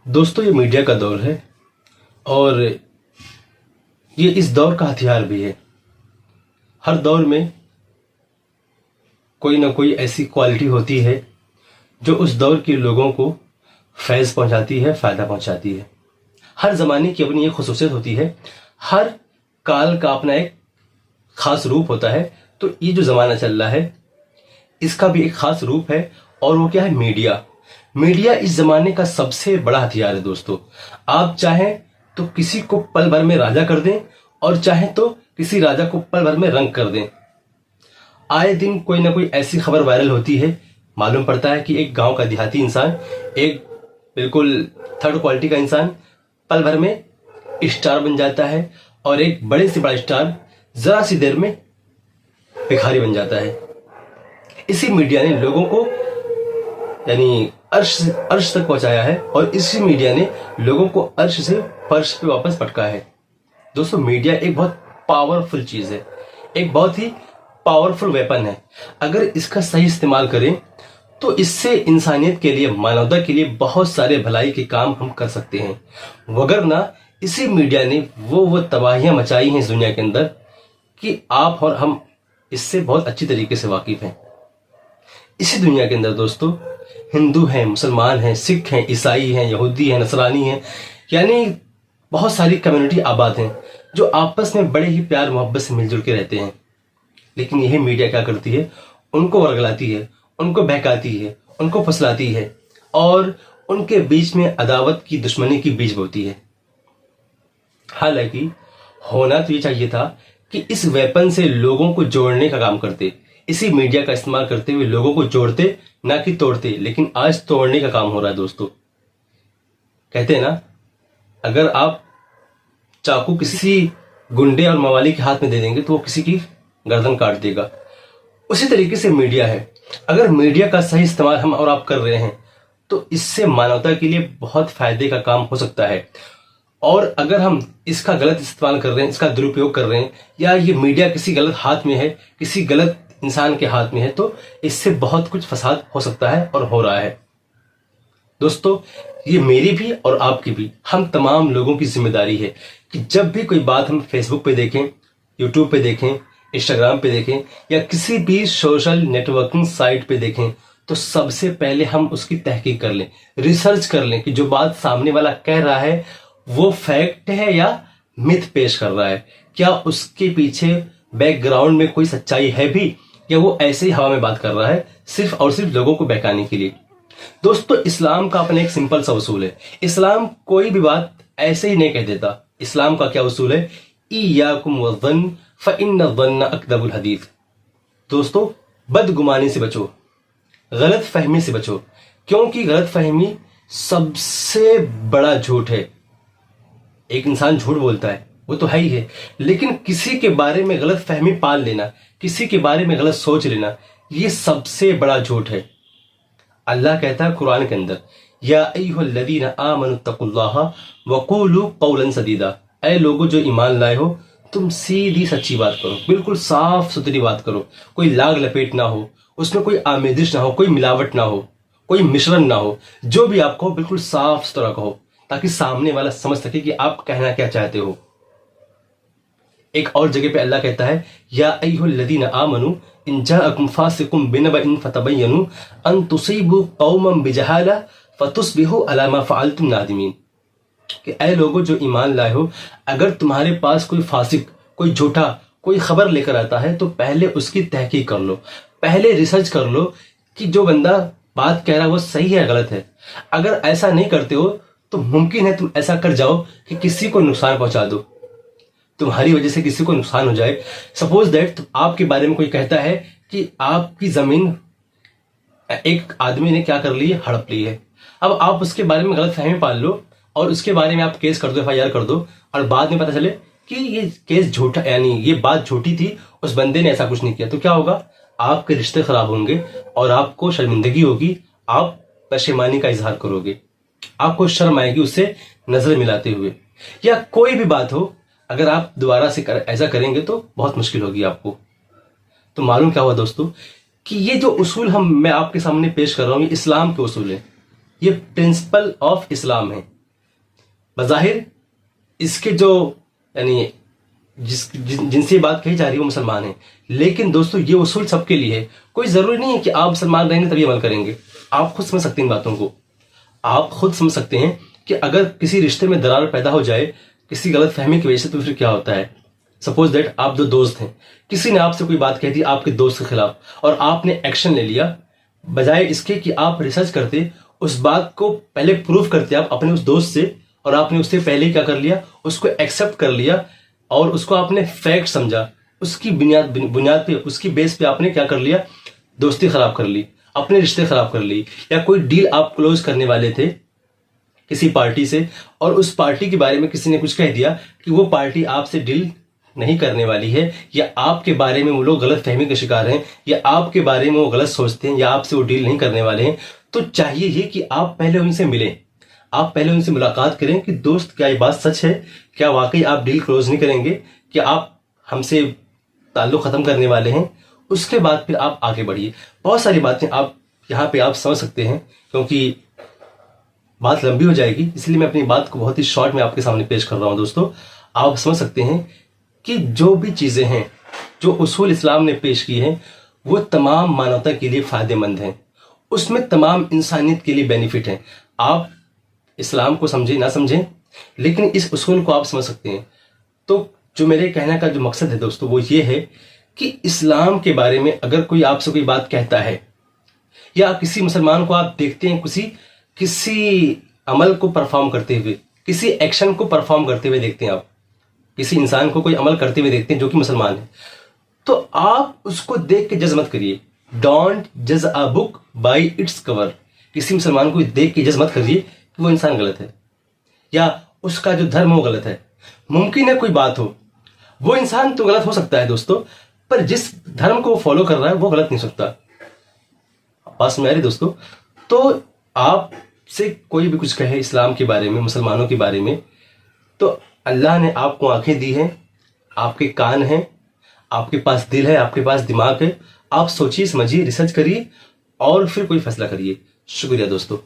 दोस्तों, ये मीडिया का दौर है और ये इस दौर का हथियार भी है। हर दौर में कोई ना कोई ऐसी क्वालिटी होती है जो उस दौर के लोगों को फैज़ पहुंचाती है, फ़ायदा पहुंचाती है। हर ज़माने की अपनी एक खुसूसियत होती है, हर काल का अपना एक ख़ास रूप होता है। तो ये जो ज़माना चल रहा है इसका भी एक ख़ास रूप है और वो क्या है? मीडिया। मीडिया इस ज़माने का सबसे बड़ा हथियार है दोस्तों। आप चाहें तो किसी को पल भर में राजा कर दें और चाहें तो किसी राजा को पल भर में रंक कर दें। आए दिन कोई ना कोई ऐसी खबर वायरल होती है, मालूम पड़ता है कि एक गांव का देहाती इंसान, एक बिल्कुल थर्ड क्वालिटी का इंसान पल भर में स्टार बन जाता है और एक बड़े से बड़ा स्टार जरा सी देर में भिखारी बन जाता है। इसी मीडिया ने लोगों को यानी अर्श तक पहुंचाया है और इसी मीडिया ने लोगों को अर्श से फर्श पे वापस पटका है। दोस्तों, मीडिया एक बहुत पावरफुल चीज है, एक बहुत ही पावरफुल वेपन है। अगर इसका सही इस्तेमाल करें तो इससे इंसानियत के लिए, मानवता के लिए बहुत सारे भलाई के काम हम कर सकते हैं। वगरना इसी मीडिया ने वो तबाहियां मचाई हैं इस दुनिया के अंदर कि आप और हम इससे बहुत अच्छी तरीके से वाकिफ हैं। इसी दुनिया के अंदर दोस्तों हिंदू हैं, मुसलमान हैं, सिख हैं, ईसाई हैं, यहूदी हैं, नसरानी हैं, यानी बहुत सारी कम्युनिटी आबाद हैं जो आपस में बड़े ही प्यार मोहब्बत से मिलजुल के रहते हैं। लेकिन यही मीडिया क्या करती है? उनको वर्गलाती है, उनको बहकाती है, उनको फुसलाती है और उनके बीच में अदावत की, दुश्मनी की बीज बोती है। हालांकि होना तो ये चाहिए था कि इस वेपन से लोगों को जोड़ने का काम करते, इसी मीडिया का इस्तेमाल करते हुए लोगों को जोड़ते, ना कि तोड़ते। लेकिन आज तोड़ने का काम हो रहा है दोस्तों। कहते हैं ना, अगर आप चाकू किसी गुंडे और मवाली के हाथ में दे देंगे तो वो किसी की गर्दन काट देगा। उसी तरीके से मीडिया है। अगर मीडिया का सही इस्तेमाल हम और आप कर रहे हैं तो इससे मानवता के लिए बहुत फायदे का काम हो सकता है। और अगर हम इसका गलत इस्तेमाल कर रहे हैं, इसका दुरुपयोग कर रहे हैं, या ये मीडिया किसी गलत हाथ में है, किसी गलत इंसान के हाथ में है, तो इससे बहुत कुछ फसाद हो सकता है और हो रहा है। दोस्तों, ये मेरी भी और आपकी भी, हम तमाम लोगों की जिम्मेदारी है कि जब भी कोई बात हम फेसबुक पे देखें, यूट्यूब पे देखें, इंस्टाग्राम पे देखें या किसी भी सोशल नेटवर्किंग साइट पे देखें, तो सबसे पहले हम उसकी तहकीक कर लें, रिसर्च कर लें कि जो बात सामने वाला कह रहा है वो फैक्ट है या मिथ पेश कर रहा है। क्या उसके पीछे बैकग्राउंड में कोई सच्चाई है भी, या वो ऐसे ही हवा में बात कर रहा है सिर्फ और सिर्फ लोगों को बहकाने के लिए। दोस्तों, इस्लाम का अपना एक सिंपल सा उसूल है। इस्लाम कोई भी बात ऐसे ही नहीं कह देता। इस्लाम का क्या उसूल है? इय्याकुम वज़्ज़न्न फ़इन्न ज़न्न अकज़बुल हदीस। दोस्तों, बदगुमानी से बचो, गलत फहमी से बचो, क्योंकि गलत फहमी सबसे बड़ा झूठ है। एक इंसान झूठ बोलता है, वो तो है ही है, लेकिन किसी के बारे में गलत फहमी पाल लेना, किसी के बारे में गलत सोच लेना, ये सबसे बड़ा झूठ है। अल्लाह कहता है कुरान के अंदर, या अय्युहल्लज़ीना आमनुत्तकुल्लाह वक़ूलू क़ौलन सदीदा। ऐ लोगों जो ईमान लाए हो, तुम सीधी सच्ची बात करो, बिल्कुल साफ सुथरी बात करो, कोई लाग लपेट ना हो, उसमें कोई आमेजिश ना हो, कोई मिलावट ना हो, कोई मिश्रण ना हो। जो भी आप कहो बिल्कुल साफ सुथरा कहो, ताकि सामने वाला समझ सके कि आप कहना क्या चाहते हो। एक और जगह पे अल्लाह कहता है, या अय्युहल्लज़ीना आमनू इन जाअकुम फासिकुम बिनबइन फतबय्यनु अन तुसीबू कौमन बिजहाला फतुस्बिहू अला मा फ़अलतुम नादिमीन। कि ऐ लोगों जो ईमान लाए हो, अगर तुम्हारे पास कोई फासिक, कोई झूठा, कोई खबर लेकर आता है तो पहले उसकी तहकीक कर लो, पहले रिसर्च कर लो कि जो बंदा बात कह रहा है वो सही है गलत है। अगर ऐसा नहीं करते हो तो मुमकिन है तुम ऐसा कर जाओ कि किसी को नुकसान पहुंचा दो, तुम्हारी वजह से किसी को नुकसान हो जाए। सपोज दैट आपके बारे में कोई कहता है कि आपकी जमीन एक आदमी ने क्या कर ली है, हड़प ली है। अब आप उसके बारे में गलत फहमी पाल लो और उसके बारे में आप केस कर दो, FIR कर दो, और बाद में पता चले कि ये केस झूठा, यानी ये बात झूठी थी, उस बंदे ने ऐसा कुछ नहीं किया, तो क्या होगा? आपके रिश्ते खराब होंगे और आपको शर्मिंदगी होगी, आप पशेमानी का इजहार करोगे, आपको शर्म आएगी उससे नजर मिलाते हुए। या कोई भी बात हो, अगर आप दोबारा से ऐसा करेंगे तो बहुत मुश्किल होगी आपको। तो मालूम क्या हुआ दोस्तों, कि ये जो उसूल मैं आपके सामने पेश कर रहा हूं, ये इस्लाम के उसूल है, ये प्रिंसिपल ऑफ इस्लाम है। बज़ाहिर इसके जो यानी जिनसे बात कही जा रही है वो मुसलमान है, लेकिन दोस्तों ये उसूल सबके लिए है। कोई जरूरी नहीं है कि आप मुसलमान रहेंगे तभी अमल करेंगे। आप खुद समझ सकते हैं इन बातों को। आप खुद समझ सकते हैं कि अगर किसी रिश्ते में दरार पैदा हो जाए किसी गलत फहमी की वजह से, तो फिर क्या होता है। सपोज दैट आप दो दोस्त हैं, किसी ने आपसे कोई बात कह दी आपके दोस्त के खिलाफ और आपने एक्शन ले लिया, बजाय इसके कि आप रिसर्च करते, उस बात को पहले प्रूफ करते आप अपने उस दोस्त से, और आपने उससे पहले क्या कर लिया, उसको एक्सेप्ट कर लिया और उसको आपने फैक्ट समझा, उसकी बुनियाद पे, उसकी बेस पे आपने क्या कर लिया, दोस्ती खराब कर ली, अपने रिश्ते खराब कर ली। या कोई डील आप क्लोज करने वाले थे किसी पार्टी से, और उस पार्टी के बारे में किसी ने कुछ कह दिया कि वो पार्टी आपसे डील नहीं करने वाली है, या आपके बारे में वो लोग गलत फहमी के शिकार हैं, या आपके बारे में वो गलत सोचते हैं, या आपसे वो डील नहीं करने वाले हैं, तो चाहिए ये कि आप पहले उनसे मिलें, आप पहले उनसे मुलाकात करें कि दोस्त क्या ये बात सच है, क्या वाकई आप डील क्लोज नहीं करेंगे, क्या आप हमसे ताल्लुक खत्म करने वाले हैं। उसके बाद फिर आप आगे बढ़िए। बहुत सारी बातें आप यहाँ पे आप समझ सकते हैं, क्योंकि बात लंबी हो जाएगी, इसलिए मैं अपनी बात को बहुत ही शॉर्ट में आपके सामने पेश कर रहा हूं। दोस्तों आप समझ सकते हैं कि जो भी चीजें हैं, जो उसूल इस्लाम ने पेश की हैं, वो तमाम मानवता के लिए फायदेमंद हैं, उसमें तमाम इंसानियत के लिए बेनिफिट है। आप इस्लाम को समझें ना समझें, लेकिन इस उसूल को आप समझ सकते हैं। तो जो मेरे कहने का जो मकसद है दोस्तों, वो ये है कि इस्लाम के बारे में अगर कोई आपसे कोई बात कहता है, या किसी मुसलमान को आप देखते हैं किसी अमल को परफॉर्म करते हुए, किसी एक्शन को परफॉर्म करते हुए देखते हैं, आप किसी इंसान को कोई अमल करते हुए देखते हैं जो कि मुसलमान है, तो आप उसको देख के जज मत करिए। डोंट जज a book by its cover. किसी मुसलमान को देख के जज मत करिए कि वो इंसान गलत है या उसका जो धर्म हो गलत है। मुमकिन है कोई बात हो, वो इंसान तो गलत हो सकता है दोस्तों, पर जिस धर्म को फॉलो कर रहा है वो गलत नहीं हो सकता। पास में आ रही दोस्तों। तो आपसे कोई भी कुछ कहे इस्लाम के बारे में, मुसलमानों के बारे में, तो अल्लाह ने आपको आंखें दी हैं, आपके कान हैं, आपके पास दिल है, आपके पास दिमाग है। आप सोचिए, समझिए, रिसर्च करिए और फिर कोई फैसला करिए। शुक्रिया दोस्तों।